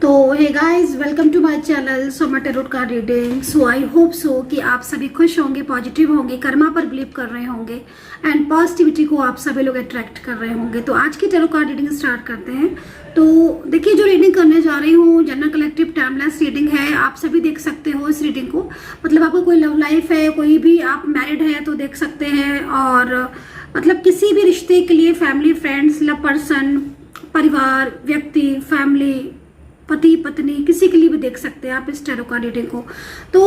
तो hey guys, welcome to my channel Soma tarot card reading. So I hope so कि आप सभी खुश होंगे, पॉजिटिव होंगे, कर्मा पर बिलीव कर रहे होंगे एंड पॉजिटिविटी को आप सभी लोग अट्रैक्ट कर रहे होंगे। तो आज की टैरोट कार्ड रीडिंग स्टार्ट करते हैं। तो देखिए, जो रीडिंग करने जा रही हूँ जनरल कलेक्टिव टाइमलेस रीडिंग है। आप सभी देख सकते हो इस रीडिंग को, मतलब आपको कोई लव लाइफ है, कोई भी आप मैरिड है तो देख सकते हैं, और मतलब किसी भी रिश्ते के लिए, फैमिली, फ्रेंड्स, लव पर्सन, परिवार, व्यक्ति, फैमिली, पति पत्नी, किसी के लिए भी देख सकते हैं आप इस टैरो कार्ड रीडिंग को। तो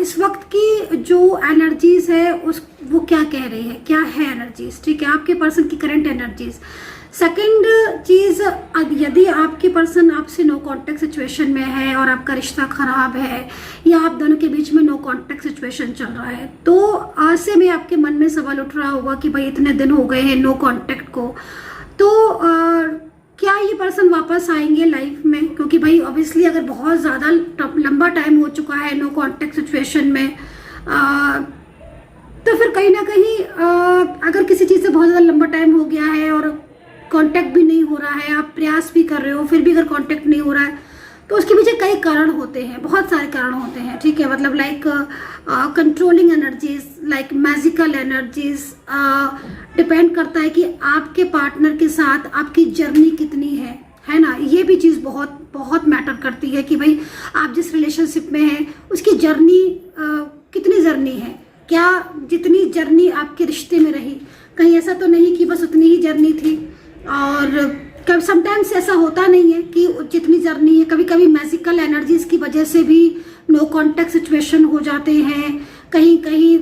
इस वक्त की जो एनर्जीज है वो क्या कह रही है, क्या है एनर्जीज, ठीक है, आपके पर्सन की करंट एनर्जीज। सेकंड चीज, यदि आपके पर्सन आपसे नो कांटेक्ट सिचुएशन में है और आपका रिश्ता खराब है या आप दोनों के बीच में नो कांटेक्ट सिचुएशन चल रहा है, तो ऐसे में आपके मन में सवाल उठ रहा होगा कि भाई इतने दिन हो गए हैं नो कांटेक्ट को, तो क्या ये पर्सन वापस आएंगे लाइफ में? क्योंकि भाई ऑब्वियसली अगर बहुत ज़्यादा लंबा टाइम हो चुका है नो कांटेक्ट सिचुएशन में, तो फिर कहीं ना कहीं अगर किसी चीज़ से बहुत ज़्यादा लंबा टाइम हो गया है और कांटेक्ट भी नहीं हो रहा है, आप प्रयास भी कर रहे हो फिर भी अगर कांटेक्ट नहीं हो रहा है, तो उसके पीछे कई कारण होते हैं, बहुत सारे कारण होते हैं, ठीक है। मतलब like controlling energies, like magical energies, depend करता है कि आपके पार्टनर के साथ आपकी जर्नी कितनी है ना। ये भी चीज़ बहुत बहुत मैटर करती है कि भाई आप जिस रिलेशनशिप में हैं उसकी जर्नी कितनी जर्नी है, क्या जितनी जर्नी आपके रिश्ते में रही, कहीं ऐसा तो नहीं कि बस उतनी ही जर्नी थी। और कभी समटाइम्स ऐसा होता नहीं है कि जितनी जर्नी है, कभी कभी मैजिकल एनर्जीज की वजह से भी नो कांटेक्ट सिचुएशन हो जाते हैं, कहीं कहीं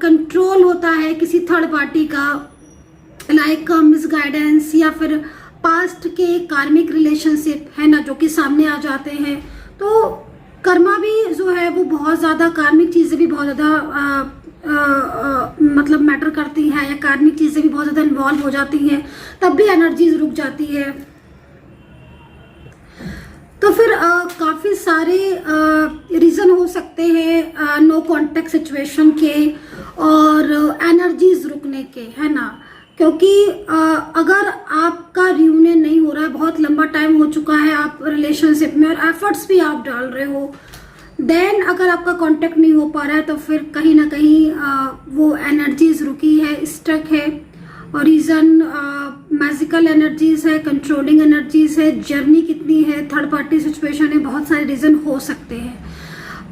कंट्रोल होता है किसी थर्ड पार्टी का, लाइक मिसगाइडेंस या फिर पास्ट के कार्मिक रिलेशनशिप है ना, जो कि सामने आ जाते हैं। तो कर्मा भी जो है वो बहुत ज़्यादा, कार्मिक चीज़ें भी बहुत ज़्यादा मतलब मैटर करती हैं, या कार्मिक चीज़ें भी बहुत ज़्यादा इन्वॉल्व हो जाती हैं, तब भी एनर्जीज रुक जाती है। तो फिर काफ़ी सारे रीज़न हो सकते हैं नो कांटेक्ट सिचुएशन के और एनर्जीज रुकने के, है ना। क्योंकि अगर आपका रियूनियन नहीं हो रहा है, बहुत लंबा टाइम हो चुका है आप रिलेशनशिप में और एफर्ट्स भी आप डाल रहे हो, देन अगर आपका कांटेक्ट नहीं हो पा रहा है तो फिर कहीं ना कहीं वो एनर्जीज रुकी है, स्टक है। और रीज़न मैजिकल एनर्जीज है, कंट्रोलिंग एनर्जीज है, जर्नी कितनी है, थर्ड पार्टी सिचुएशन है, बहुत सारे रीज़न हो सकते हैं।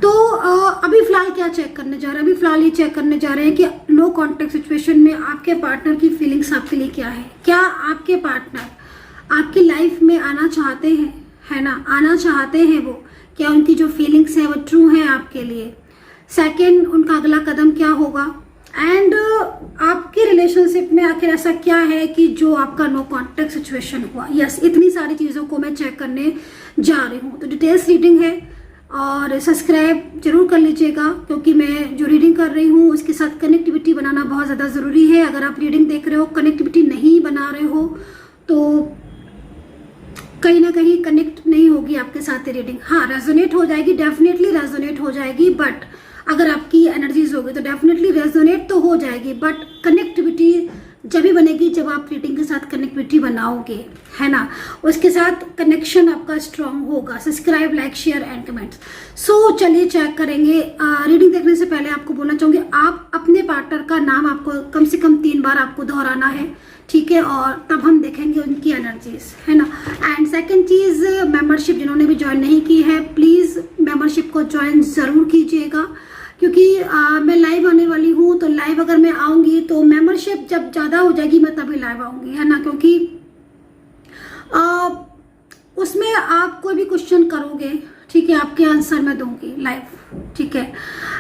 तो अभी फिलहाल क्या चेक करने जा रहे हैं, अभी फिलहाल ये चेक करने जा रहे हैं कि नो कांटेक्ट सिचुएशन में आपके पार्टनर की फीलिंग्स आपके लिए क्या है। क्या आपके पार्टनर आपकी लाइफ में आना चाहते हैं, है ना, आना चाहते हैं वो? क्या उनकी जो फीलिंग्स है वो ट्रू है आपके लिए? सेकंड, उनका अगला कदम क्या होगा? एंड आपके रिलेशनशिप में आखिर ऐसा क्या है कि जो आपका नो कांटेक्ट सिचुएशन हुआ। यस, इतनी सारी चीज़ों को मैं चेक करने जा रही हूँ। तो डिटेल्स रीडिंग है और सब्सक्राइब जरूर कर लीजिएगा, क्योंकि मैं जो रीडिंग कर रही हूँ उसके साथ कनेक्टिविटी बनाना बहुत ज़्यादा ज़रूरी है। अगर आप रीडिंग देख रहे हो, कनेक्टिविटी नहीं बना रहे हो, तो कहीं ना कहीं कनेक्ट नहीं होगी आपके साथ रीडिंग। हाँ, रेजोनेट हो जाएगी, डेफिनेटली रेजोनेट हो जाएगी, बट अगर आपकी एनर्जीज होगी तो डेफिनेटली रेजोनेट तो हो जाएगी, बट कनेक्टिविटी जब भी बनेगी जब आप रीडिंग के साथ कनेक्टिविटी बनाओगे, है ना, उसके साथ कनेक्शन आपका स्ट्रांग होगा। Subscribe, like, share and comments. So चलिए चेक करेंगे। रीडिंग देखने से पहले आपको बोलना चाहूँगी, आप अपने पार्टनर का नाम आपको कम से कम 3 बार आपको दोहराना है, ठीक है, और तब हम देखेंगे उनकी एनर्जीज, है ना। एंड सेकंड चीज़, मेंबरशिप जिन्होंने भी ज्वाइन नहीं की है, प्लीज़ मेंबरशिप को ज्वाइन ज़रूर कीजिएगा, क्योंकि मैं लाइव आने वाली हूँ। तो लाइव अगर मैं आऊँगी तो मेंबरशिप जब ज़्यादा हो जाएगी मैं तभी लाइव आऊँगी, है ना, क्योंकि उसमें आप कोई भी क्वेश्चन करोगे, ठीक है, आपके आंसर मैं दूंगी लाइव, ठीक है।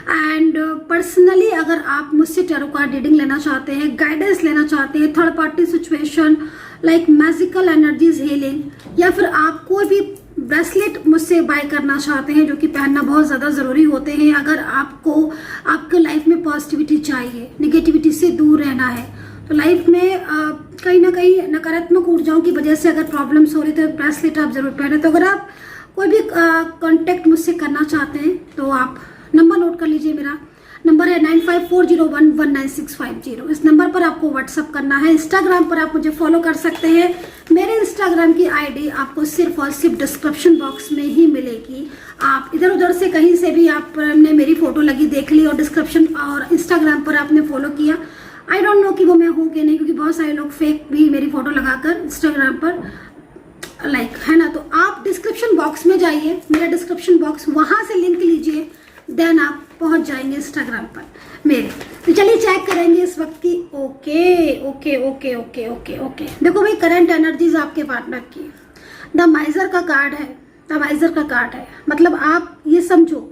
एंड पर्सनली अगर आप मुझसे टैरो कार्ड रीडिंग लेना चाहते हैं, गाइडेंस लेना चाहते हैं, third party situation, like magical energies healing, या फिर आप कोई भी ब्रेसलेट मुझसे बाय करना चाहते हैं, जो कि पहनना बहुत ज़्यादा ज़रूरी होते हैं अगर आपको आपके लाइफ में पॉजिटिविटी चाहिए, निगेटिविटी से दूर रहना है, तो लाइफ में कहीं ना कहीं नकारात्मक ऊर्जाओं की वजह से अगर प्रॉब्लम्स हो रही तो ब्रेसलेट आप जरूर पहने। तो अगर आप कोई भी कांटेक्ट मुझसे करना चाहते हैं तो आप नंबर नोट कर लीजिए। मेरा नंबर है 9540119650। इस नंबर पर आपको व्हाट्सअप करना है। इंस्टाग्राम पर आप मुझे फॉलो कर सकते हैं। मेरे इंस्टा इंस्टाग्राम की आईडी आपको सिर्फ और सिर्फ डिस्क्रिप्शन बॉक्स में ही मिलेगी। आप इधर उधर से कहीं से भी आपने मेरी फोटो लगी देख ली और डिस्क्रिप्शन और इंस्टाग्राम पर आपने फॉलो किया, आई डोंट नो कि वो मैं हूँ कि नहीं, क्योंकि बहुत सारे लोग फेक भी मेरी फोटो लगाकर इंस्टाग्राम पर लाइक है ना। तो आप डिस्क्रिप्शन बॉक्स में जाइए, मेरा डिस्क्रिप्शन बॉक्स, वहां से लिंक लीजिए, देन आप पहुंच जाएंगे इंस्टाग्राम पर मेरे। तो चलिए चेक करेंगे इस वक्त की। Okay okay okay okay okay okay देखो भाई, करंट एनर्जीज आपके पार्टनर की, द माइजर का कार्ड है, द माइजर का कार्ड है। मतलब आप ये समझो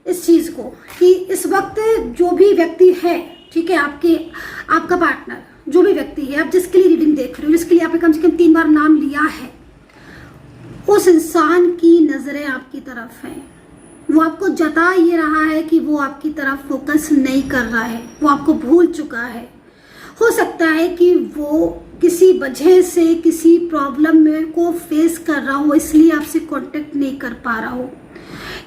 इस चीज को कि इस वक्त जो भी व्यक्ति है, ठीक है, आपका पार्टनर जो भी व्यक्ति है, आप जिसके लिए रीडिंग देख रहे हो, जिसके लिए आपने कम से कम 3 बार नाम लिया है, उस इंसान की नजरें आपकी तरफ है। वो आपको जता ये रहा है कि वो आपकी तरफ फोकस नहीं कर रहा है, वो आपको भूल चुका है। हो सकता है कि वो किसी वजह से किसी प्रॉब्लम में को फेस कर रहा हो, इसलिए आपसे कांटेक्ट नहीं कर पा रहा हो।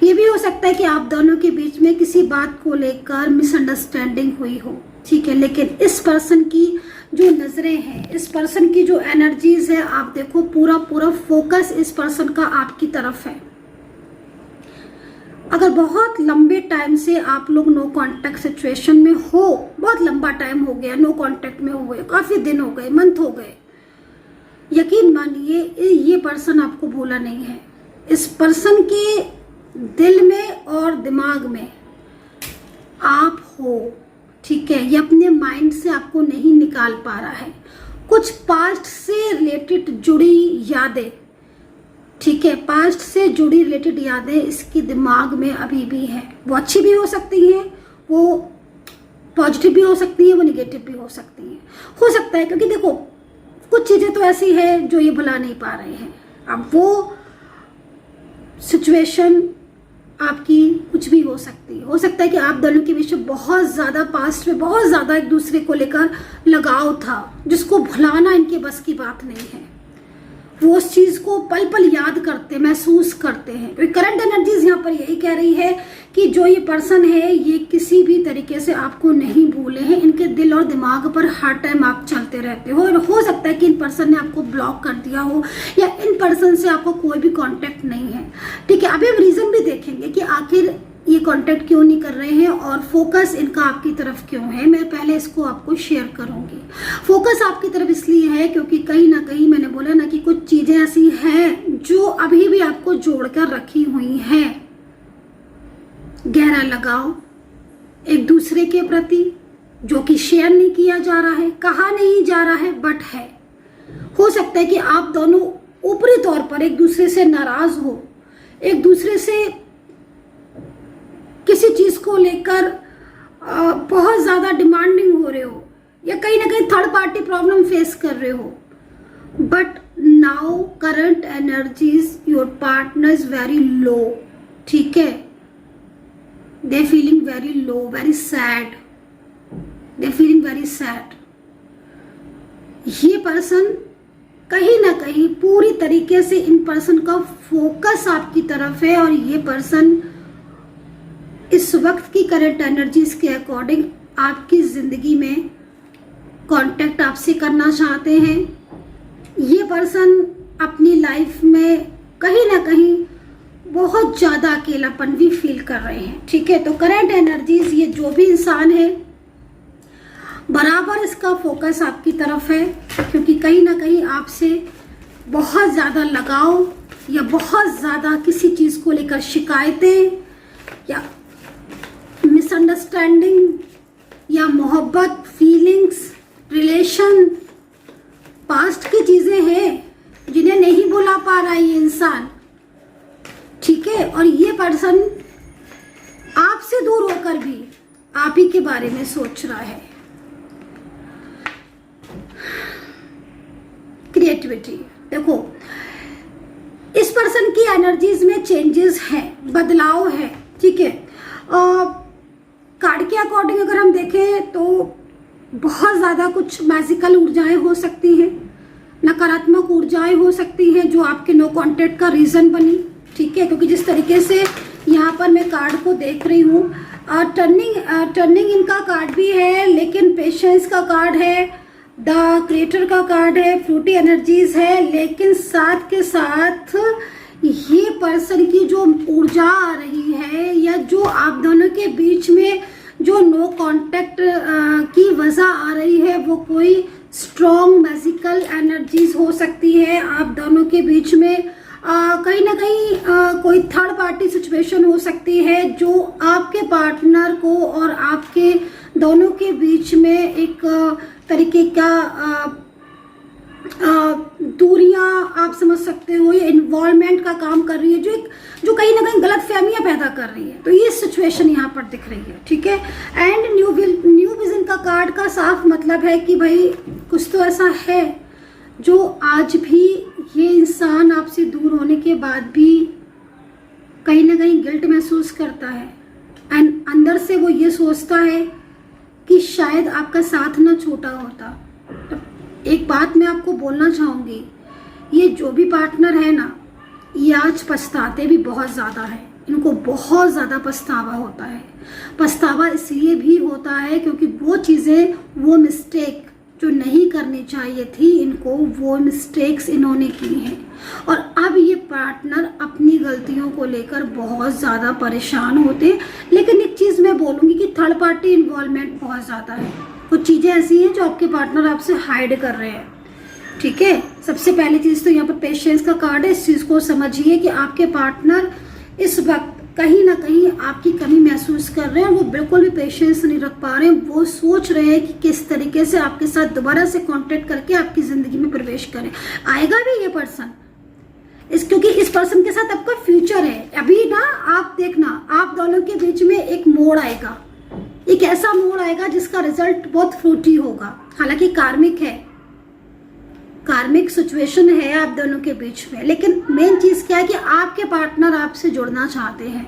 ये भी हो सकता है कि आप दोनों के बीच में किसी बात को लेकर मिसअंडरस्टैंडिंग हुई हो, ठीक है। लेकिन इस पर्सन की जो नजरें हैं, इस पर्सन की जो एनर्जीज है, आप देखो पूरा पूरा फोकस इस पर्सन का आपकी तरफ है। अगर बहुत लंबे टाइम से आप लोग नो कांटेक्ट सिचुएशन में हो, बहुत लंबा टाइम हो गया नो कांटेक्ट में हुए, काफी दिन हो गए, मंथ हो गए, यकीन मानिए ये पर्सन आपको भूला नहीं है। इस पर्सन के दिल में और दिमाग में आप हो, ठीक है। ये अपने माइंड से आपको नहीं निकाल पा रहा है। कुछ पास्ट से रिलेटेड जुड़ी यादें, ठीक है, पास्ट से जुड़ी रिलेटेड यादें इसके दिमाग में अभी भी हैं। वो अच्छी भी हो सकती हैं, वो पॉजिटिव भी हो सकती हैं, वो निगेटिव भी हो सकती हैं। हो सकता है क्योंकि देखो कुछ चीजें तो ऐसी है जो ये भुला नहीं पा रहे हैं। अब वो सिचुएशन आपकी कुछ भी हो सकती है। हो सकता है कि आप दोनों के बीच में बहुत ज्यादा पास्ट में बहुत ज्यादा एक दूसरे को लेकर लगाव था, जिसको भुलाना इनके बस की बात नहीं है। वो उस चीज को पल पल याद करते, महसूस करते हैं। तो करंट एनर्जीज यहाँ पर यही कह रही है कि जो ये पर्सन है, ये किसी भी तरीके से आपको नहीं भूले हैं। इनके दिल और दिमाग पर हर टाइम आप चलते रहते हो। और हो सकता है कि इन पर्सन ने आपको ब्लॉक कर दिया हो, या इन पर्सन से आपको कोई भी कांटेक्ट नहीं है, ठीक है। अभी हम रीजन भी देखेंगे कि आखिर ये कांटेक्ट क्यों नहीं कर रहे हैं और फोकस इनका आपकी तरफ क्यों है। मैं पहले इसको आपको शेयर करूंगी। फोकस आपकी तरफ इसलिए है क्योंकि कहीं ना कहीं मैंने बोला ना कि कुछ चीजें ऐसी हैं जो अभी भी आपको जोड़कर रखी हुई हैं। गहरा लगाव एक दूसरे के प्रति, जो कि शेयर नहीं किया जा रहा है, कहा नहीं जा रहा है, बट है। हो सकता है कि आप दोनों ऊपरी तौर पर एक दूसरे से नाराज हो, एक दूसरे से किसी चीज को लेकर बहुत ज्यादा डिमांडिंग हो रहे हो, या कहीं ना कहीं थर्ड पार्टी प्रॉब्लम फेस कर रहे हो। But now current energies your partner is very low, ठीक है। They feeling very low, very sad, they feeling very sad. ये पर्सन कहीं ना कहीं पूरी तरीके से इन पर्सन का फोकस आपकी तरफ है, और ये पर्सन इस वक्त की करंट एनर्जीज के अकॉर्डिंग आपकी जिंदगी में कांटेक्ट आपसे करना चाहते हैं। ये पर्सन अपनी लाइफ में कहीं ना कहीं बहुत ज्यादा अकेलापन भी फील कर रहे हैं, ठीक है। तो करंट एनर्जीज, ये जो भी इंसान है, बराबर इसका फोकस आपकी तरफ है, क्योंकि कहीं ना कहीं आपसे बहुत ज्यादा लगाव या बहुत ज्यादा किसी चीज को लेकर शिकायतें या मिसअंडरस्टैंडिंग या मोहब्बत, फीलिंग्स, रिलेशन, पास्ट की चीजें हैं जिन्हें नहीं भुला पा रहा है ये इंसान, ठीक है। और ये पर्सन आपसे दूर होकर भी आप ही के बारे में सोच रहा है। क्रिएटिविटी देखो, इस पर्सन की एनर्जीज में चेंजेस है, बदलाव है, ठीक है। कार्ड के अकॉर्डिंग अगर हम देखें तो बहुत ज्यादा कुछ मैजिकल ऊर्जाएं हो सकती हैं, नकारात्मक ऊर्जाएं हो सकती हैं जो आपके नो कांटेक्ट का रीजन बनी, ठीक है। क्योंकि जिस तरीके से यहाँ पर मैं कार्ड को देख रही हूँ, टर्निंग इनका कार्ड भी है, लेकिन पेशेंस का कार्ड है, द क्रिएटर का कार्ड है, फ्रूटी एनर्जीज है, लेकिन साथ के साथ ये पर्सन की जो ऊर्जा आ रही है या जो आप दोनों के बीच में जो नो कांटेक्ट की वजह आ रही है, वो कोई स्ट्रॉन्ग मैजिकल एनर्जीज हो सकती है। आप दोनों के बीच में कहीं ना कहीं कोई थर्ड पार्टी सिचुएशन हो सकती है जो आपके पार्टनर को और आपके दोनों के बीच में एक तरीके का दूरियां आप समझ सकते हो, ये इन्वॉल्वमेंट का काम कर रही है जो कहीं ना कहीं गलत फहमियां पैदा कर रही है। तो ये सिचुएशन यहाँ पर दिख रही है, ठीक है। एंड न्यू विजन का कार्ड का साफ मतलब है कि भाई कुछ तो ऐसा है जो आज भी ये इंसान आपसे दूर होने के बाद भी कहीं ना कहीं गिल्ट महसूस करता है एंड अंदर से वो ये सोचता है कि शायद आपका साथ ना छूटा होता। तो एक बात मैं आपको बोलना चाहूँगी, ये जो भी पार्टनर है ना, ये आज पछताते भी बहुत ज़्यादा है, इनको बहुत ज़्यादा पछतावा होता है। पछतावा इसलिए भी होता है क्योंकि वो चीज़ें, वो मिस्टेक जो नहीं करनी चाहिए थी इनको, वो मिस्टेक्स इन्होंने की हैं और अब ये पार्टनर अपनी गलतियों को लेकर बहुत ज़्यादा परेशान होते हैं। लेकिन एक चीज़ मैं बोलूँगी कि थर्ड पार्टी इन्वॉल्वमेंट बहुत ज़्यादा है। कुछ चीज़ें ऐसी हैं जो आपके पार्टनर आपसे हाइड कर रहे हैं, ठीक है। सबसे पहली चीज़ तो यहाँ पर पेशेंस का कार्ड है। इस चीज़ को समझिए कि आपके पार्टनर इस वक्त कहीं ना कहीं आपकी कमी महसूस कर रहे हैं, वो बिल्कुल भी पेशेंस नहीं रख पा रहे हैं। वो सोच रहे हैं कि किस तरीके से आपके साथ दोबारा से कांटेक्ट करके आपकी ज़िंदगी में प्रवेश करें। आएगा भी ये पर्सन, क्योंकि इस पर्सन के साथ आपका फ्यूचर है। अभी ना आप देखना, आप दोनों के बीच में एक मोड़ आएगा, एक ऐसा मोड़ आएगा जिसका रिजल्ट बहुत फ्रूटी होगा। हालांकि कार्मिक है, कार्मिक सिचुएशन है आप दोनों के बीच में, लेकिन मेन चीज क्या है कि आपके पार्टनर आपसे जुड़ना चाहते हैं,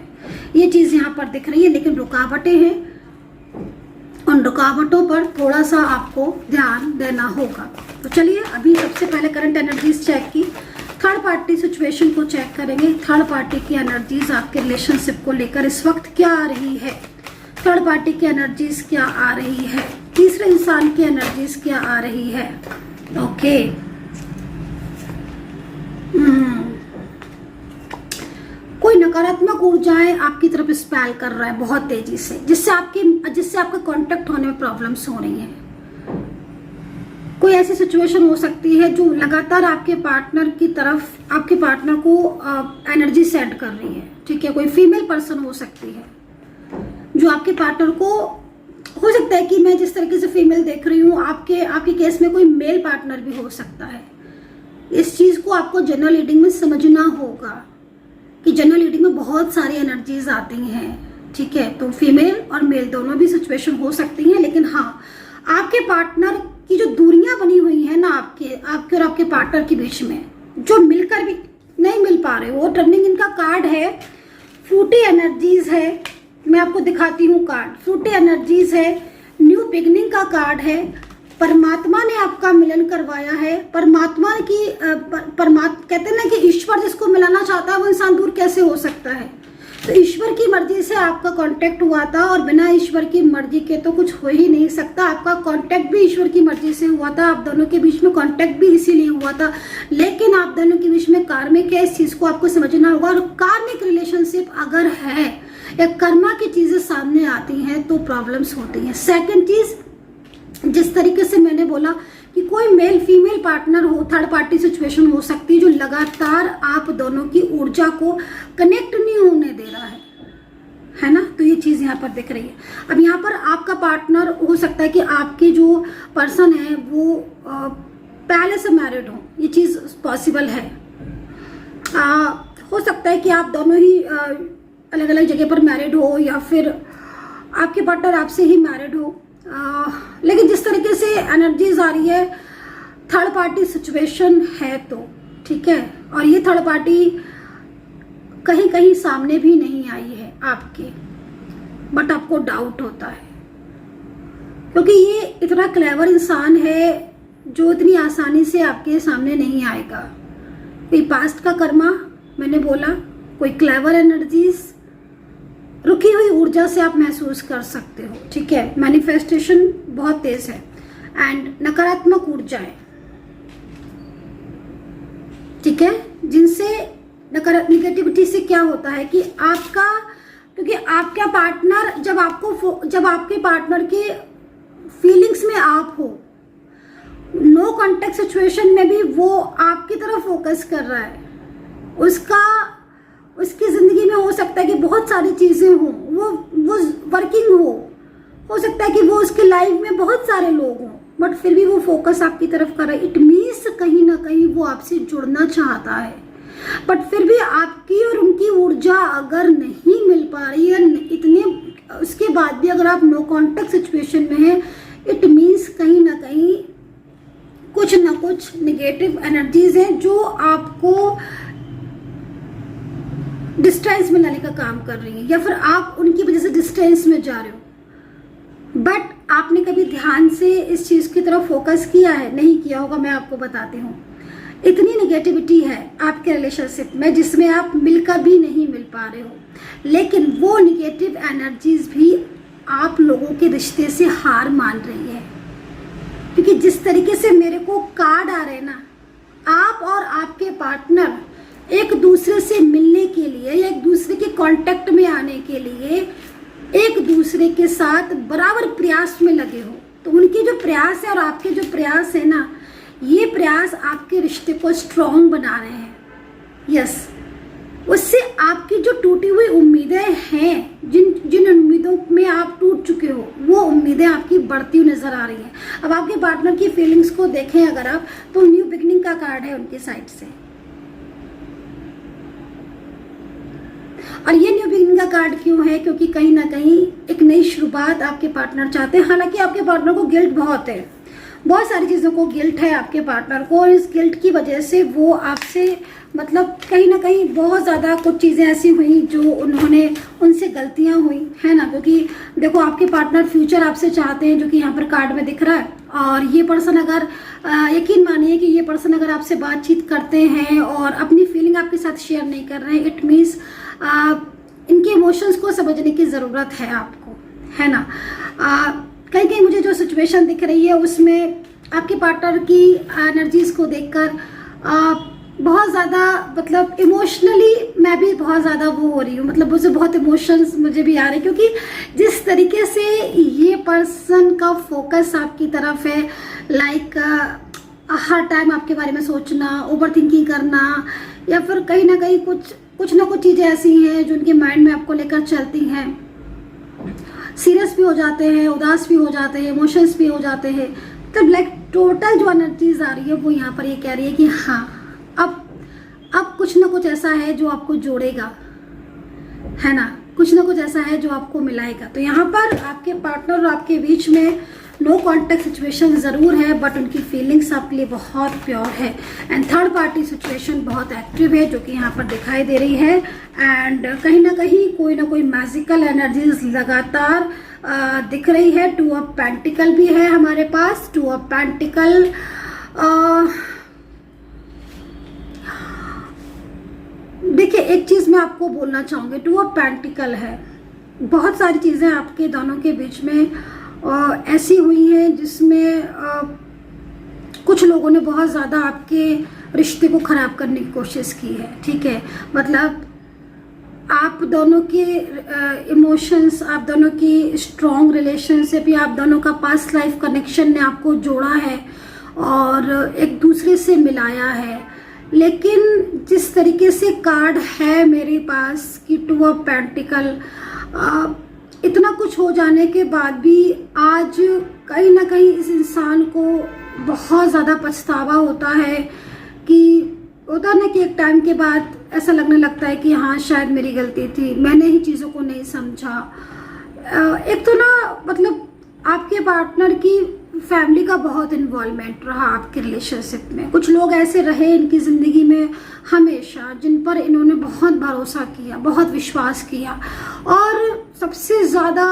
ये चीज यहाँ पर दिख रही है। लेकिन रुकावटें हैं, उन रुकावटों पर थोड़ा सा आपको ध्यान देना होगा। तो चलिए अभी सबसे पहले करंट एनर्जीज चेक की, थर्ड पार्टी सिचुएशन को चेक करेंगे। थर्ड पार्टी की एनर्जीज आपके रिलेशनशिप को लेकर इस वक्त क्या आ रही है, थर्ड पार्टी की एनर्जीज क्या आ रही है, तीसरे इंसान की एनर्जीज क्या आ रही है। ओके, कोई नकारात्मक ऊर्जाएं आपकी तरफ स्पेल कर रहा है बहुत तेजी से, जिससे आपका कांटेक्ट होने में प्रॉब्लम्स हो रही हैं। कोई ऐसी सिचुएशन हो सकती है जो लगातार आपके पार्टनर की तरफ, आपके पार्टनर को एनर्जी सेंड कर रही है, ठीक है। कोई फीमेल पर्सन हो सकती है जो आपके पार्टनर को, हो सकता है कि मैं जिस तरीके से फीमेल देख रही हूँ, आपके केस में कोई मेल पार्टनर भी हो सकता है। इस चीज को आपको जनरल रीडिंग में समझना होगा कि जनरल रीडिंग में बहुत सारी एनर्जीज आती हैं, ठीक है। तो फीमेल और मेल दोनों भी सिचुएशन हो सकती हैं, लेकिन हाँ, आपके पार्टनर की जो दूरियां बनी हुई है ना आपके और आपके पार्टनर के बीच में, जो मिलकर भी नहीं मिल पा रहे, वो टर्निंग इनका कार्ड है। फ्रूटी एनर्जीज है, मैं आपको दिखाती हूँ कार्ड। फ्रूटी एनर्जीज है, न्यू बिगनिंग का कार्ड है। परमात्मा ने आपका मिलन करवाया है। परमात्मा की कहते हैं ना कि ईश्वर जिसको मिलाना चाहता है वो इंसान दूर कैसे हो सकता है। तो ईश्वर की मर्जी से आपका कांटेक्ट हुआ था और बिना ईश्वर की मर्जी के तो कुछ हो ही नहीं सकता। आपका कांटेक्ट भी ईश्वर की मर्जी से हुआ था, आप दोनों के बीच में कांटेक्ट भी इसीलिए हुआ था। लेकिन आप दोनों के बीच में कार्मिक है, इस चीज को आपको समझना होगा। और कार्मिक रिलेशनशिप अगर है या कर्मा की चीजें सामने आती हैं तो प्रॉब्लम्स होती हैं। सेकेंड चीज, जिस तरीके से मैंने बोला कि कोई मेल फीमेल पार्टनर हो, थर्ड पार्टी सिचुएशन हो सकती है जो लगातार आप दोनों की ऊर्जा को कनेक्ट नहीं होने दे रहा है ना। तो ये चीज यहाँ पर दिख रही है। अब यहाँ पर आपका पार्टनर हो सकता है कि आपके जो पर्सन है वो पहले से मैरिड हो, ये चीज पॉसिबल है। हो सकता है कि आप दोनों ही अलग अलग जगह पर मैरिड हो या फिर आपके पार्टनर आपसे ही मैरिड हो। लेकिन जिस तरीके से एनर्जीज आ रही है, थर्ड पार्टी सिचुएशन है तो ठीक है। और ये थर्ड पार्टी कहीं कहीं सामने भी नहीं आई है आपके, बट आपको डाउट होता है क्योंकि ये इतना क्लेवर इंसान है जो इतनी आसानी से आपके सामने नहीं आएगा। कोई पास्ट का कर्मा मैंने बोला, कोई क्लेवर एनर्जीज, रुकी हुई ऊर्जा से आप महसूस कर सकते हो, ठीक है। मैनिफेस्टेशन बहुत तेज है एंड नकारात्मक ऊर्जाएं, ठीक है, जिनसे निगेटिविटी से क्या होता है कि आपका, क्योंकि आपका पार्टनर जब आपके पार्टनर के फीलिंग्स में आप हो, नो कांटेक्ट सिचुएशन में भी वो आपकी तरफ फोकस कर रहा है, उसकी जिंदगी में हो सकता है कि बहुत सारी चीजें हो, वो वर्किंग हो सकता है कि वो उसके लाइफ में बहुत सारे लोग हों, बट फिर भी वो फोकस आपकी तरफ कर रहा है। इट मीन्स कहीं ना कहीं वो आपसे जुड़ना चाहता है, बट फिर भी आपकी और उनकी ऊर्जा अगर नहीं मिल पा रही है इतने, उसके बाद भी अगर आप नो कांटेक्ट सिचुएशन में हैं, इट मीन्स कहीं ना कहीं कुछ ना कुछ निगेटिव एनर्जीज हैं जो आपको डिस्टेंस में लाने का काम कर रही है, या फिर आप उनकी वजह से डिस्टेंस में जा रहे हो। बट आपने कभी ध्यान से इस चीज की तरफ फोकस किया है? नहीं किया होगा, मैं आपको बताती हूँ। इतनी निगेटिविटी है आपके रिलेशनशिप में जिसमें आप मिलकर भी नहीं मिल पा रहे हो, लेकिन वो निगेटिव एनर्जीज भी आप लोगों के रिश्ते से हार मान रही है। क्योंकि जिस तरीके से मेरे को कार्ड आ रहे हैं ना, आप और आपके पार्टनर एक दूसरे से मिलने के लिए या एक दूसरे के कांटेक्ट में आने के लिए एक दूसरे के साथ बराबर प्रयास में लगे हो, तो उनके जो प्रयास है और आपके जो प्रयास है ना, ये प्रयास आपके रिश्ते को स्ट्रॉन्ग बना रहे हैं। यस, उससे आपकी जो टूटी हुई उम्मीदें हैं, जिन उम्मीदों में आप टूट चुके हो, वो उम्मीदें आपकी बढ़ती हुई नजर आ रही हैं। अब आपके पार्टनर की फीलिंग्स को देखें अगर आप, तो न्यू बिगनिंग का कार्ड है उनकी साइड से, और ये न्यू बिगिनिंग का कार्ड क्यों है? क्योंकि कहीं ना कहीं एक नई शुरुआत आपके पार्टनर चाहते हैं। हालांकि आपके पार्टनर को गिल्ट बहुत है, बहुत सारी चीज़ों को गिल्ट है आपके पार्टनर को, और इस गिल्ट की वजह से वो आपसे मतलब कहीं ना कहीं बहुत ज़्यादा कुछ चीज़ें ऐसी हुई जो उनसे गलतियां हुई है ना। क्योंकि देखो, आपके पार्टनर फ्यूचर आपसे चाहते हैं, जो कि यहाँ पर कार्ड में दिख रहा है। और ये पर्सन अगर यकीन मानिए कि ये पर्सन अगर आपसे बातचीत करते हैं और अपनी फीलिंग आपके साथ शेयर नहीं कर रहे हैं, इट मीन्स इनके इमोशंस को समझने की ज़रूरत है आपको, है ना। कहीं कहीं मुझे जो सिचुएशन दिख रही है उसमें आपके पार्टनर की एनर्जीज को देखकर बहुत ज़्यादा मतलब इमोशनली मैं भी बहुत ज़्यादा वो हो रही हूँ, मतलब मुझे बहुत इमोशंस मुझे भी आ रहे हैं। क्योंकि जिस तरीके से ये पर्सन का फोकस आपकी तरफ है, लाइक हर टाइम आपके बारे में सोचना, ओवर थिंकिंग करना, या फिर कहीं ना कहीं कुछ ना कुछ चीज़ें ऐसी हैं जो उनके माइंड में आपको लेकर चलती हैं। सीरियस भी हो जाते हैं, उदास भी हो जाते हैं, इमोशंस भी हो जाते हैं। तो लाइक टोटल जो एनर्जीज आ रही है वो यहाँ पर ये कह रही है कि हाँ, अब कुछ ना कुछ ऐसा है जो आपको जोड़ेगा, है ना, कुछ ना कुछ ऐसा है जो आपको मिलाएगा। तो यहाँ पर आपके पार्टनर और आपके बीच में नो कांटेक्ट सिचुएशन ज़रूर है, बट उनकी फीलिंग्स आपके लिए बहुत प्योर है। एंड थर्ड पार्टी सिचुएशन बहुत एक्टिव है, जो कि यहाँ पर दिखाई दे रही है। एंड कहीं ना कोई मैजिकल एनर्जीज लगातार दिख रही है। 2 ऑफ पेंटिकल भी है हमारे पास। 2 ऑफ पेंटिकल देखिए, एक चीज़ मैं आपको बोलना चाहूँगी, 2 ऑफ पेंटिकल है। बहुत सारी चीज़ें आपके दोनों के बीच में ऐसी हुई हैं जिसमें कुछ लोगों ने बहुत ज़्यादा आपके रिश्ते को ख़राब करने की कोशिश की है, ठीक है। मतलब आप दोनों के इमोशंस, आप दोनों की स्ट्रॉन्ग रिलेशनशिप या आप दोनों का पास्ट लाइफ कनेक्शन ने आपको जोड़ा है और एक दूसरे से मिलाया है। लेकिन जिस तरीके से कार्ड है मेरे पास कि 2 ऑफ पेंटिकल, इतना कुछ हो जाने के बाद भी आज कहीं ना कहीं इस इंसान को बहुत ज़्यादा पछतावा होता है। कि होता ना कि एक टाइम के बाद ऐसा लगने लगता है कि हाँ, शायद मेरी गलती थी, मैंने ही चीज़ों को नहीं समझा। एक तो ना मतलब आपके पार्टनर की फैमिली का बहुत इन्वॉल्वमेंट रहा आपके रिलेशनशिप में। कुछ लोग ऐसे रहे इनकी ज़िंदगी में हमेशा, जिन पर इन्होंने बहुत भरोसा किया, बहुत विश्वास किया, और सबसे ज़्यादा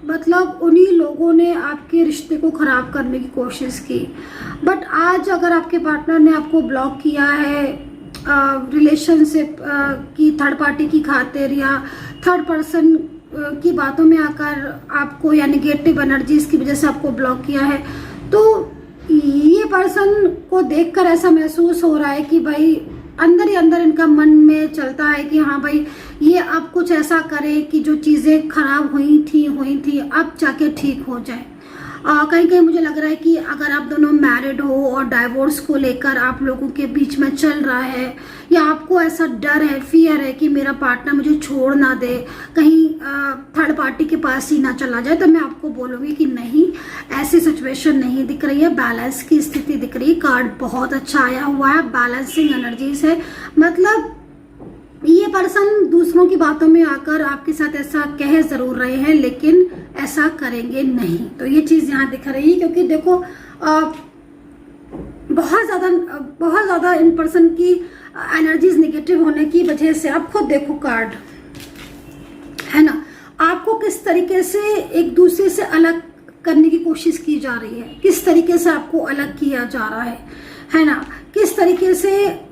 मतलब उन्हीं लोगों ने आपके रिश्ते को ख़राब करने की कोशिश की। बट आज अगर आपके पार्टनर ने आपको ब्लॉक किया है रिलेशनशिप की थर्ड पार्टी की खातिर, या थर्ड पर्सन की बातों में आकर आपको या नेगेटिव एनर्जीज की वजह से आपको ब्लॉक किया है, तो ये पर्सन को देखकर ऐसा महसूस हो रहा है कि भाई अंदर ही अंदर इनका मन में चलता है कि हाँ भाई ये अब कुछ ऐसा करे कि जो चीज़ें खराब हुई थी अब जाके ठीक हो जाए। कहीं कहीं मुझे लग रहा है कि अगर आप दोनों मैरिड हो और डाइवोर्स को लेकर आप लोगों के बीच में चल रहा है, या आपको ऐसा डर है, फियर है कि मेरा पार्टनर मुझे छोड़ ना दे, कहीं थर्ड पार्टी के पास ही ना चला जाए, तो मैं आपको बोलूँगी कि नहीं, ऐसी सिचुएशन नहीं दिख रही है। बैलेंस की स्थिति दिख रही है। कार्ड बहुत अच्छा आया हुआ है, बैलेंसिंग एनर्जीज है। मतलब ये पर्सन दूसरों की बातों में आकर आपके साथ ऐसा कह जरूर रहे हैं, लेकिन ऐसा करेंगे नहीं। तो ये चीज यहाँ दिख रही है, क्योंकि देखो बहुत ज्यादा इन पर्सन की एनर्जीज नेगेटिव होने की वजह से, आप खुद देखो कार्ड है ना, आपको किस तरीके से एक दूसरे से अलग करने की कोशिश की जा रही है, किस तरीके से आपको अलग किया जा रहा है ना, किस तरीके से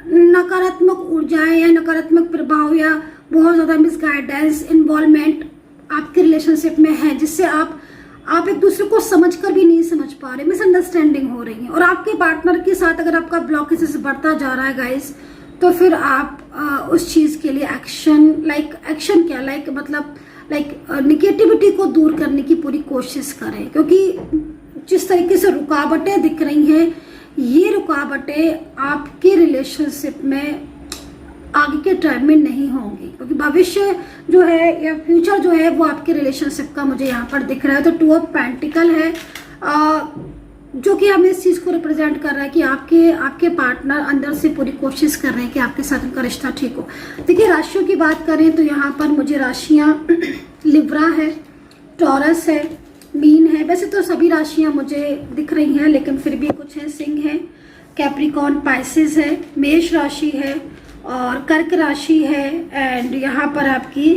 नकारात्मक ऊर्जाएं या नकारात्मक प्रभाव या बहुत ज्यादा मिसगाइडेंस इन्वॉल्वमेंट आपके रिलेशनशिप में है, जिससे आप एक दूसरे को समझकर भी नहीं समझ पा रहे, मिसअंडरस्टैंडिंग हो रही है। और आपके पार्टनर के साथ अगर आपका ब्लॉकेजेस बढ़ता जा रहा है गाइस, तो फिर आप उस चीज के लिए एक्शन क्या मतलब निगेटिविटी को दूर करने की पूरी कोशिश करें, क्योंकि जिस तरीके से रुकावटें दिख रही हैं, ये रुकावटें आपके रिलेशनशिप में आगे के टाइम में नहीं होंगी, क्योंकि भविष्य जो है या फ्यूचर जो है वो आपके रिलेशनशिप का मुझे यहाँ पर दिख रहा है। तो 2 ऑफ पेंटिकल है, जो कि हमें इस चीज को रिप्रेजेंट कर रहा है कि आपके पार्टनर अंदर से पूरी कोशिश कर रहे हैं कि आपके साथ उनका रिश्ता ठीक हो। देखिए राशियों की बात करें तो यहाँ पर मुझे राशियां लिब्रा है, टॉरस है, मीन है। वैसे तो सभी राशियां मुझे दिख रही हैं, लेकिन फिर भी कुछ है, सिंह है, कैप्रिकॉर्न, पाइसेस है, मेष राशि है और कर्क राशि है। एंड यहाँ पर आपकी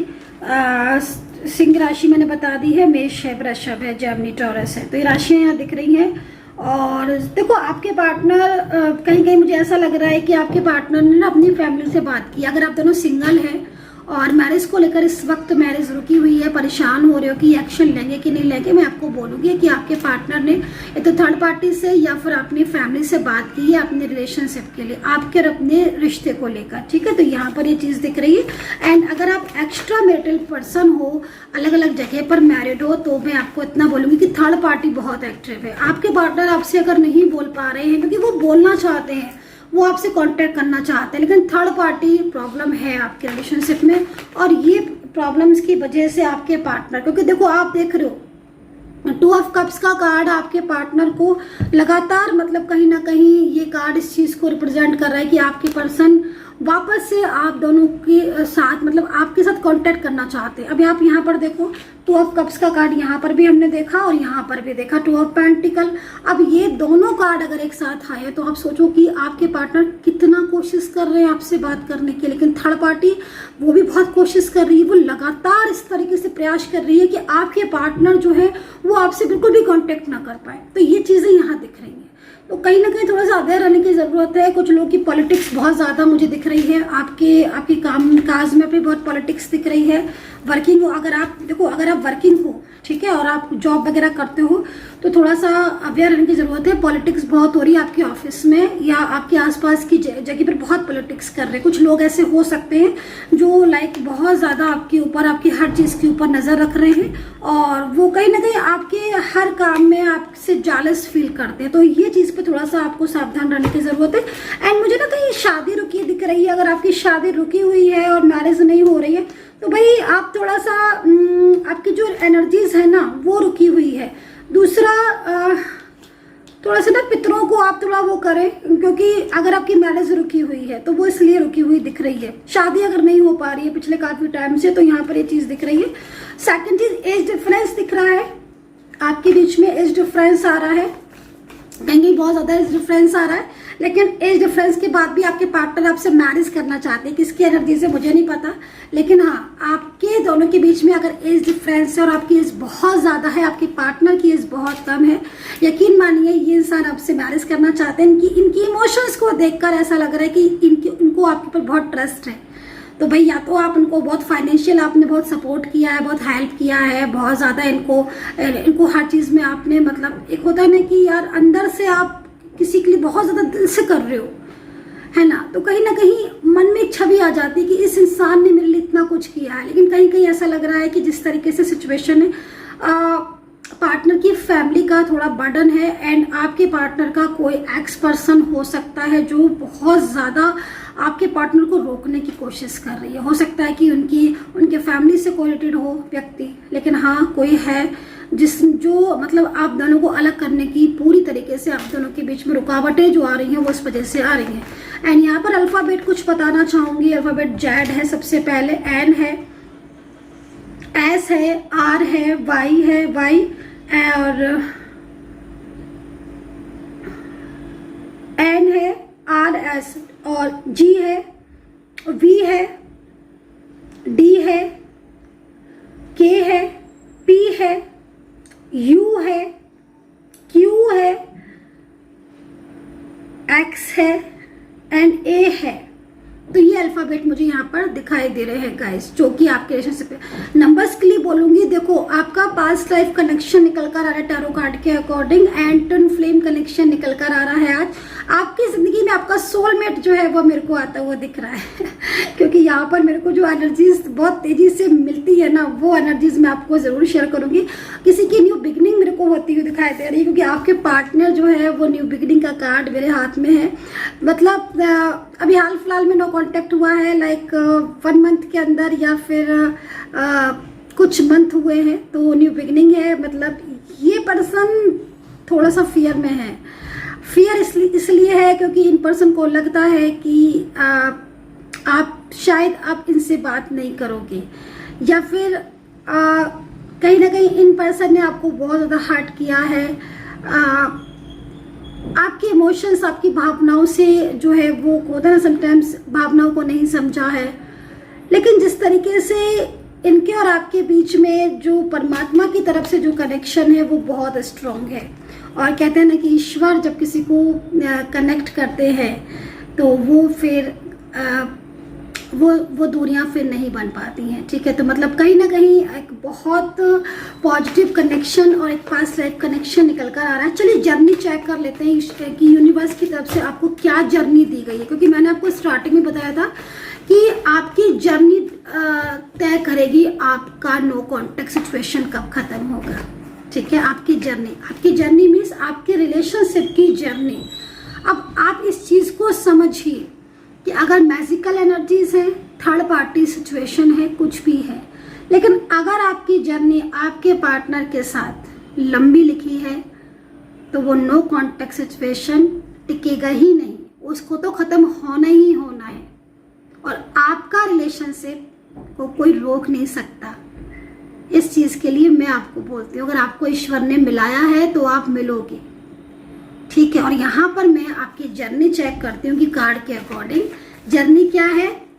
सिंह राशि मैंने बता दी है, मेष है, वृषभ है, जेमिनी, टॉरस है। तो ये राशियां यहाँ दिख रही हैं। और देखो आपके पार्टनर कहीं कहीं मुझे ऐसा लग रहा है कि आपके पार्टनर ने ना अपनी फैमिली से बात की। अगर आप दोनों सिंगल हैं और मैरिज को लेकर इस वक्त मैरिज रुकी हुई है, परेशान हो रहे हो कि एक्शन लेंगे कि नहीं लेंगे, मैं आपको बोलूंगी कि आपके पार्टनर ने या तो थर्ड पार्टी से या फिर अपनी फैमिली से बात की है अपने रिलेशनशिप के लिए, आपके और अपने रिश्ते को लेकर। ठीक है, तो यहाँ पर ये चीज दिख रही है। एंड अगर आप एक्स्ट्रा मैरिटल पर्सन हो, अलग अलग जगह पर मैरिड हो, तो मैं आपको इतना बोलूंगी कि थर्ड पार्टी बहुत एक्टिव है। आपके पार्टनर आपसे अगर नहीं बोल पा रहे हैं, क्योंकि वो बोलना चाहते हैं, वो आपसे कांटेक्ट करना चाहते हैं, लेकिन थर्ड पार्टी प्रॉब्लम है आपके रिलेशनशिप में। और ये प्रॉब्लम्स की वजह से आपके पार्टनर, क्योंकि देखो आप देख रहे हो 2 ऑफ कप्स का कार्ड आपके पार्टनर को लगातार, मतलब कहीं ना कहीं ये कार्ड इस चीज को रिप्रेजेंट कर रहा है कि आपके पर्सन वापस से आप दोनों के साथ, मतलब आपके साथ कांटेक्ट करना चाहते हैं। अभी आप यहाँ पर देखो 2 ऑफ कप्स का कार्ड यहाँ पर भी हमने देखा और यहाँ पर भी देखा 2 ऑफ पेंटिकल। अब ये दोनों कार्ड अगर एक साथ आए तो आप सोचो कि आपके पार्टनर कितना कोशिश कर रहे हैं आपसे बात करने की, लेकिन थर्ड पार्टी वो भी बहुत कोशिश कर रही है। वो लगातार इस तरीके से प्रयास कर रही है कि आपके पार्टनर जो है वो आपसे बिल्कुल भी कॉन्टेक्ट ना कर पाए। तो ये चीजें यहाँ दिख रही है। तो कहीं ना कहीं थोड़ा सा अवेयर रहने की जरूरत है। कुछ लोगों की पॉलिटिक्स बहुत ज्यादा मुझे दिख रही है, आपके काम काज में भी बहुत पॉलिटिक्स दिख रही है। वर्किंग हो, अगर आप देखो, अगर आप वर्किंग हो, ठीक है, और आप जॉब वगैरह करते हो, तो थोड़ा सा अवेयर रहने की जरूरत है। पॉलिटिक्स बहुत हो रही है आपके ऑफिस में या आपके आसपास की जगह पर बहुत पॉलिटिक्स कर रहे हैं। कुछ लोग ऐसे हो सकते हैं जो लाइक बहुत ज्यादा आपके ऊपर, आपकी हर चीज के ऊपर नजर रख रहे हैं और वो कहीं ना कहीं आपके हर काम में आपसे जालस फील करते हैं। तो ये चीज पे थोड़ा सा आपको सावधान रहने की जरूरत है। एंड मुझे ना कहीं शादी रुकी दिख रही है। अगर आपकी शादी रुकी हुई है और मैरिज नहीं हो रही है, तो भाई आप थोड़ा सा आपकी जो एनर्जीज है ना वो रुकी हुई है। दूसरा थोड़ा सा ना पितरों को आप थोड़ा वो करें, क्योंकि अगर आपकी मैरिज रुकी हुई है तो वो इसलिए रुकी हुई दिख रही है। शादी अगर नहीं हो पा रही है पिछले काफी टाइम से, तो यहाँ पर ये चीज दिख रही है। सेकंड चीज, एज डिफरेंस दिख रहा है आपके बीच में, एज डिफरेंस आ रहा है, कहीं बहुत ज्यादा एज डिफरेंस आ रहा है। लेकिन एज डिफरेंस के बाद भी आपके पार्टनर आपसे मैरिज करना चाहते हैं। किसकी एनर्जी से मुझे नहीं पता, लेकिन हाँ आपके दोनों के बीच में अगर एज डिफरेंस है और आपकी एज बहुत ज्यादा है, आपके पार्टनर की एज बहुत कम है, यकीन मानिए ये इंसान आपसे मैरिज करना चाहते हैं। इनकी इमोशंस को देखकर ऐसा लग रहा है कि इनको आपके ऊपर बहुत ट्रस्ट है। तो भाई या तो आप उनको बहुत फाइनेंशियल आपने बहुत सपोर्ट किया है, बहुत हेल्प किया है, बहुत ज़्यादा इनको हर चीज़ में आपने, मतलब एक होता है ना कि यार अंदर से आप किसी के लिए बहुत ज़्यादा दिल से कर रहे हो, है ना, तो कहीं ना कहीं मन में एक छवि आ जाती है कि इस इंसान ने मेरे लिए इतना कुछ किया है। लेकिन कहीं कहीं ऐसा लग रहा है कि जिस तरीके से सिचुएशन है, पार्टनर की फैमिली का थोड़ा बर्डन है एंड आपके पार्टनर का कोई एक्स पर्सन हो सकता है जो बहुत ज़्यादा आपके पार्टनर को रोकने की कोशिश कर रही है। हो सकता है कि उनके फैमिली से कोरिलेटेड हो व्यक्ति, लेकिन हाँ कोई है जो मतलब आप दोनों को अलग करने की पूरी तरीके से आप दोनों के बीच में रुकावटें जो आ रही हैं वो इस वजह से आ रही हैं। एंड यहाँ पर अल्फ़ाबेट कुछ बताना चाहूँगी। अल्फ़ाबेट जेड है सबसे पहले, एन है, एस है, आर है, वाई है, वाई और एन है, आर एस और जी है, वी है, डी है, के है, पी है, यू है, क्यू है, एक्स है एंड ए है। तो ये अल्फाबेट मुझे यहाँ पर दिखाई दे रहे हैं गाइस, जो कि आपके रिलेशनशिप है। नंबर्स के लिए बोलूंगी, देखो आपका पास्ट लाइफ कनेक्शन निकल कर आ रहा है टैरो कार्ड के according, and twin flame connection निकल कर आ रहा है। आज आपकी जिंदगी में आपका सोलमेट जो है वो मेरे को आता हुआ दिख रहा है क्योंकि यहाँ पर मेरे को जो एनर्जीज बहुत तेजी से मिलती है ना, वो एनर्जीज मैं आपको जरूर शेयर करूंगी। किसी की न्यू बिगनिंग मेरे को होती हुई दिखाई दे रही है, क्योंकि आपके पार्टनर जो है वो न्यू बिगनिंग का कार्ड मेरे हाथ में है। मतलब अभी हाल फिलहाल में नो कांटेक्ट हुआ है, लाइक 1 मंथ के अंदर या फिर कुछ मंथ हुए हैं, तो न्यू बिगनिंग है। मतलब ये पर्सन थोड़ा सा फियर में है। फियर इसलिए है क्योंकि इन पर्सन को लगता है कि आप शायद आप इनसे बात नहीं करोगे, या फिर कहीं ना कहीं इन पर्सन ने आपको बहुत ज़्यादा हर्ट किया है। आपके इमोशंस, आपकी भावनाओं से जो है वो होता है ना, समटाइम्स भावनाओं को नहीं समझा है। लेकिन जिस तरीके से इनके और आपके बीच में जो परमात्मा की तरफ से जो कनेक्शन है वो बहुत स्ट्रांग है। और कहते हैं ना कि ईश्वर जब किसी को कनेक्ट करते हैं तो वो फिर वो दूरियां फिर नहीं बन पाती हैं, ठीक है। तो मतलब कहीं ना कहीं एक बहुत पॉजिटिव कनेक्शन और एक पास्ट लाइफ कनेक्शन निकल कर आ रहा है। चलिए जर्नी चेक कर लेते हैं कि यूनिवर्स की तरफ से आपको क्या जर्नी दी गई है, क्योंकि मैंने आपको स्टार्टिंग में बताया था कि आपकी जर्नी तय करेगी आपका नो कॉन्टेक्ट सिचुएशन कब खत्म होगा, ठीक है। आपकी जर्नी मीन्स आपके रिलेशनशिप की जर्नी। अब आप इस चीज को समझिए कि अगर मैजिकल एनर्जीज है, थर्ड पार्टी सिचुएशन है, कुछ भी है, लेकिन अगर आपकी जर्नी आपके पार्टनर के साथ लंबी लिखी है तो वो नो कॉन्टेक्ट सिचुएशन टिकेगा ही नहीं, उसको तो खत्म होना ही होना है। और आपका रिलेशनशिप को कोई रोक नहीं सकता। इस चीज के लिए मैं आपको बोलती हूँ, अगर आपको ईश्वर ने मिलाया है तो आप मिलोगे, ठीक है। और यहाँ पर मैं आपकी जर्नी चेक करती हूँ कि कार्ड के अकॉर्डिंग जर्नी क्या है।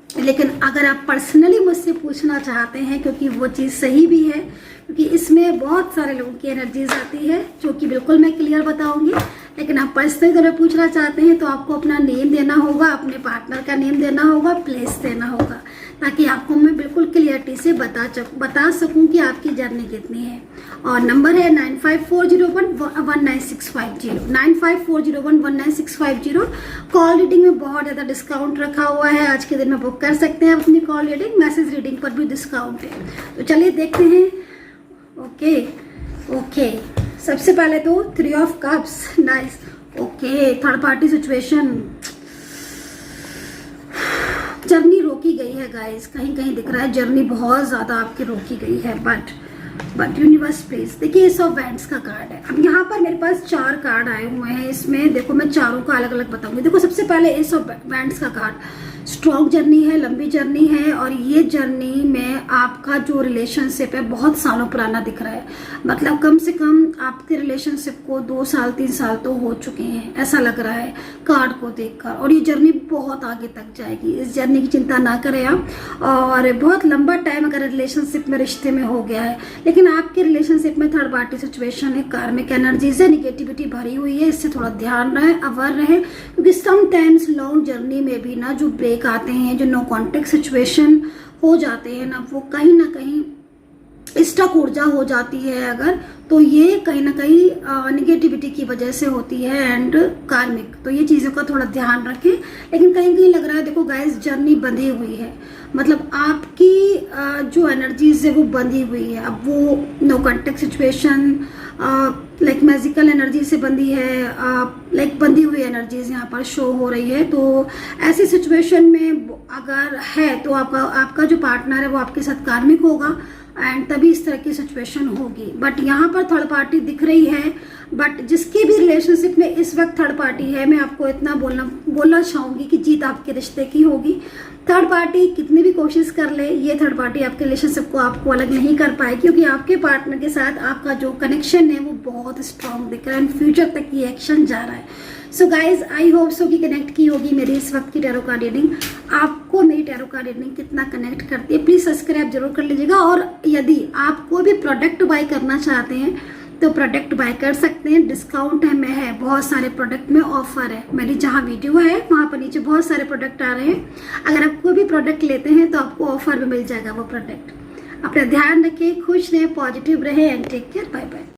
लेकिन अगर आप पर्सनली मुझसे पूछना चाहते हैं, क्योंकि वो चीज़ सही भी है, क्योंकि इसमें बहुत सारे लोगों की एनर्जीज आती है जो कि बिल्कुल मैं क्लियर बताऊंगी। लेकिन आप पर्सनली अगर पूछना चाहते हैं तो आपको अपना नेम देना होगा, अपने पार्टनर का नेम देना होगा, प्लेस देना होगा, ताकि आपको मैं बिल्कुल क्लियरिटी से बता सकूं कि आपकी जर्नी कितनी है। और नंबर है 9540119650, 9540119650। कॉल रीडिंग में बहुत ज़्यादा डिस्काउंट रखा हुआ है, आज के दिन में बुक कर सकते हैं अपनी कॉल रीडिंग। मैसेज रीडिंग पर भी डिस्काउंट है। तो चलिए देखते हैं। ओके, सबसे पहले तो 3 of cups, nice. Okay, third party situation, journey रोकी गई है गाइस, कहीं कहीं दिख रहा है जर्नी बहुत ज्यादा आपकी रोकी गई है। बट यूनिवर्स प्लीज, देखिए एस ऑफ वैंड्स का कार्ड है। अब यहाँ पर मेरे पास 4 कार्ड आए हुए हैं, इसमें देखो मैं चारों का अलग अलग बताऊंगी। देखो सबसे पहले एस ऑफ वैंड्स का कार्ड, स्ट्रॉन्ग जर्नी है, लंबी जर्नी है, और ये जर्नी में आपका जो रिलेशनशिप है बहुत सालों पुराना दिख रहा है। मतलब कम से कम आपके रिलेशनशिप को 2 साल 3 साल तो हो चुके हैं, ऐसा लग रहा है कार्ड को देखकर। और ये जर्नी बहुत आगे तक जाएगी, इस जर्नी की चिंता ना करें आप। और बहुत लंबा टाइम अगर रिलेशनशिप में, रिश्ते में हो गया है, लेकिन आपके रिलेशनशिप में थर्ड पार्टी सिचुएशन है, कार्मिक एनर्जीज है, निगेटिविटी भरी हुई है, इससे थोड़ा ध्यान रहे, अवर रहे, क्योंकि समटाइम्स लॉन्ग जर्नी में भी ना जो ब्रेक ब्रेक आते हैं, जो नो कॉन्टेक्ट सिचुएशन हो जाते हैं ना, वो कहीं ना कहीं स्टक ऊर्जा हो जाती है अगर, तो ये कहीं ना कहीं निगेटिविटी की वजह से होती है एंड कार्मिक। तो ये चीज़ों का थोड़ा ध्यान रखें। लेकिन कहीं कहीं लग रहा है, देखो गाइस, जर्नी बंधी हुई है, मतलब आपकी जो एनर्जीज है वो बंधी हुई है। अब वो no contact situation like magical energy से बंधी है, लाइक बंधी हुई एनर्जीज यहाँ पर शो हो रही है। तो ऐसी सिचुएशन में अगर है तो आपका जो पार्टनर है वो आपके साथ कार्मिक होगा एंड तभी इस तरह की सिचुएशन होगी। बट यहाँ पर थर्ड पार्टी दिख रही है, बट जिसकी भी रिलेशनशिप में इस वक्त थर्ड पार्टी है, मैं आपको इतना बोलना चाहूंगी कि जीत आपके रिश्ते की होगी। थर्ड पार्टी कितनी भी कोशिश कर ले, ये थर्ड पार्टी आपके रिलेशनशिप को आपको अलग नहीं कर पाएगी, क्योंकि आपके पार्टनर के साथ आपका जो कनेक्शन है वो बहुत स्ट्रांग दिख रहा है एंड फ्यूचर तक ये एक्शन जा रहा है। सो गाइज, आई होप सो कि कनेक्ट की होगी मेरी इस वक्त की टैरो कार्ड रीडिंग। आपको मेरी टैरो कार्ड रीडिंग कितना कनेक्ट करती है, प्लीज सब्सक्राइब जरूर कर लीजिएगा। और यदि आप कोई भी प्रोडक्ट बाय करना चाहते हैं तो प्रोडक्ट बाय कर सकते हैं, डिस्काउंट है बहुत सारे प्रोडक्ट में ऑफर है। मेरी जहाँ वीडियो है वहाँ पर नीचे बहुत सारे प्रोडक्ट आ रहे हैं, अगर आप कोई भी प्रोडक्ट लेते हैं तो आपको ऑफर में मिल जाएगा वो प्रोडक्ट। अपना ध्यान रखें, खुश रहें, पॉजिटिव रहें and take care, bye bye.